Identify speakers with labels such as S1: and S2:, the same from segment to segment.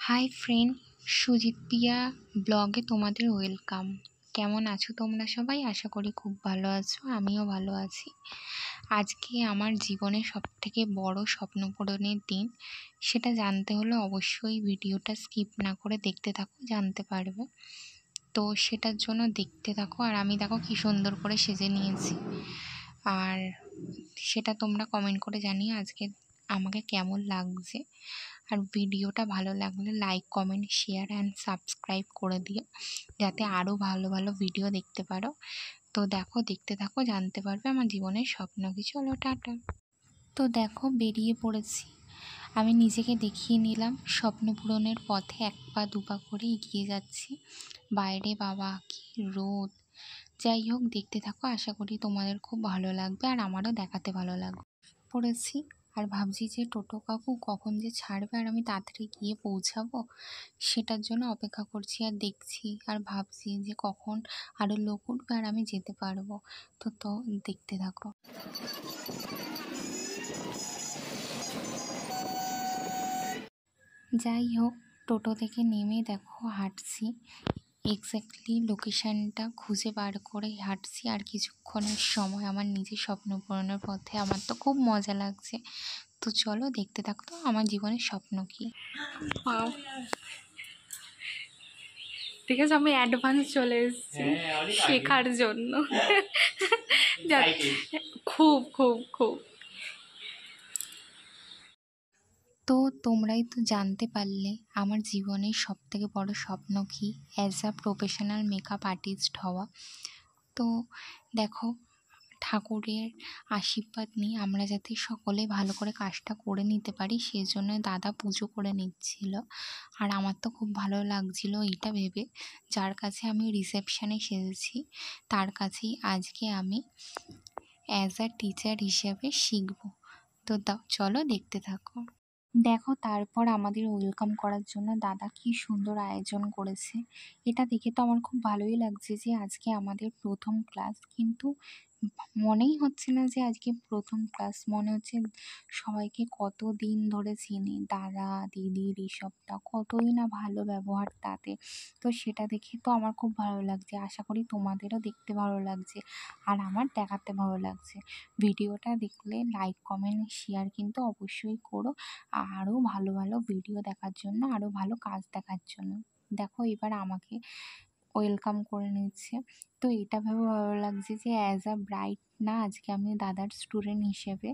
S1: Hi friend, Sujit পিয়া ব্লগে তোমাদের welcome. কেমন আছো তোমরা সবাই? আশা করি খুব ভালো আছো, আমিও ভালো আছি। আজকে আমার জীবনের সবথেকে বড় স্বপ্ন পূরণের দিন। সেটা জানতে হলে অবশ্যই ভিডিওটা স্কিপ না করে দেখতে থাকো, জানতে পারবে। তো সেটার জন্য দেখতে থাকো। আর আমি দেখো কি সুন্দর করে সেজে নিয়েছি। আর সেটা তোমরা কমেন্ট করে জানিয়ে আজকে আমাকে কেমন লাগছে। আর ভিডিওটা ভালো লাগলে like, comment, share and subscribe করে দিও, যাতে আরও ভালো ভালো ভিডিও দেখতে পারো। তো দেখো, দেখতে থাকো, জানতে পারবে আমার জীবনের স্বপ্ন কি। চলো টাটা। তো দেখো, বেরিয়ে পড়েছি। আমি নিজেকে দেখিয়ে নিলাম স্বপ্ন পূরণের পথে এক পা দুপা করে এগিয়ে যাচ্ছি। বাইরে বাবা কি রোদ! যাই হোক, দেখতে থাকো, আশা করি তোমাদের খুব ভালো লাগবে আর আমারও দেখাতে ভালো লাগবে। পড়েছি আর ভাবছি যে টোটো কাকু কখন যে ছাড়বে আর আমি তাড়াতাড়ি গিয়ে পৌঁছাবো, সেটার জন্য অপেক্ষা করছি আর দেখছি আর ভাবছি যে কখন আরও লোক উঠবে আর আমি যেতে পারবো। তো দেখতে থাকো। যাই হোক, টোটো থেকে নেমে দেখো হাঁটছি, এক্স্যাক্টলি লোকেশানটা খুঁজে বার করে হাঁটছি। আর কিছুক্ষণের সময় আমার নিজের স্বপ্ন পূরণের পথে। আমার তো খুব মজা লাগছে। তো চলো দেখতে থাকতো আমার জীবনের স্বপ্ন কি। ঠিক আছে, আমি অ্যাডভান্স চলে এসেছি শেখার জন্য। খুব খুব খুব। তো তোমরাই তো জানতে পারলে আমার জীবনের সবথেকে বড় স্বপ্ন কি, as a professional makeup artist হওয়া। তো দেখো, ঠাকুরের আশীর্বাদ নিয়ে আমরা যাতে সকলে ভালো করে কাজটা করে নিতে পারি, সেই জন্য দাদা পুজো করে নিচ্ছিল। আর আমার তো খুব ভালো লাগছিল এইটা ভেবে, যার কাছে আমি রিসেপশানে সেজেছি তার কাছেই আজকে আমি অ্যাজ আ টিচার হিসেবে শিখব। তো চলো দেখতে থাকো। দেখো, তারপর আমাদের ওয়েলকাম করার জন্য দাদা কি সুন্দর আয়োজন করেছে। এটা দেখে তো আমার খুব ভালোই লাগছে যে আজকে আমাদের প্রথম ক্লাস, কিন্তু মনেই হচ্ছে না যে আজকে প্রথম ক্লাস। মনে হচ্ছে সবাইকে কত দিন ধরে চিনি, দাদা দিদি ঋষভটা কতই না ভালো ব্যবহার তাতে। তো সেটা দেখে তো আমার খুব ভালো লাগছে। আশা করি তোমাদেরও দেখতে ভালো লাগছে আর আমার দেখাতে ভালো লাগছে। ভিডিওটা দেখলে লাইক, কমেন্ট, শেয়ার কিন্তু অবশ্যই করো, আরও ভালো ভালো ভিডিও দেখার জন্য, আরও ভালো কাজ দেখার জন্য। দেখো, এবার আমাকে ওয়েলকাম করে নিচ্ছে। তো এটা ভেবে ভালো লাগছে যে অ্যাজ আ ব্রাইড না, আজকে আমি দাদার স্টুডেন্ট হিসেবে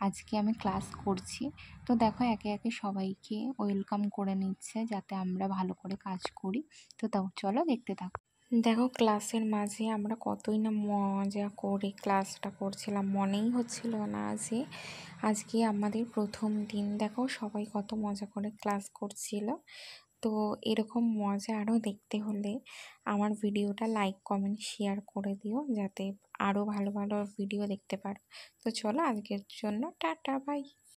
S1: আজকে আমি ক্লাস করছি। তো দেখো, একে একে সবাইকে ওয়েলকাম করে নিচ্ছে যাতে আমরা ভালো করে কাজ করি। তো চলো দেখতে থাকো। দেখো, ক্লাসের মাঝে আমরা কতই না মজা করে ক্লাসটা করছিলাম। মনেই হচ্ছিল না যে আজকে আমাদের প্রথম দিন। দেখো, সবাই কত মজা করে ক্লাস করছিল। তো এরকম মজা আরও দেখতে হলে আমার ভিডিওটা লাইক, কমেন্ট, শেয়ার করে দিও, যাতে আরও ভালো ভালো ভিডিও দেখতে পারো। তো চলো, আজকের জন্য টাটা, বাই।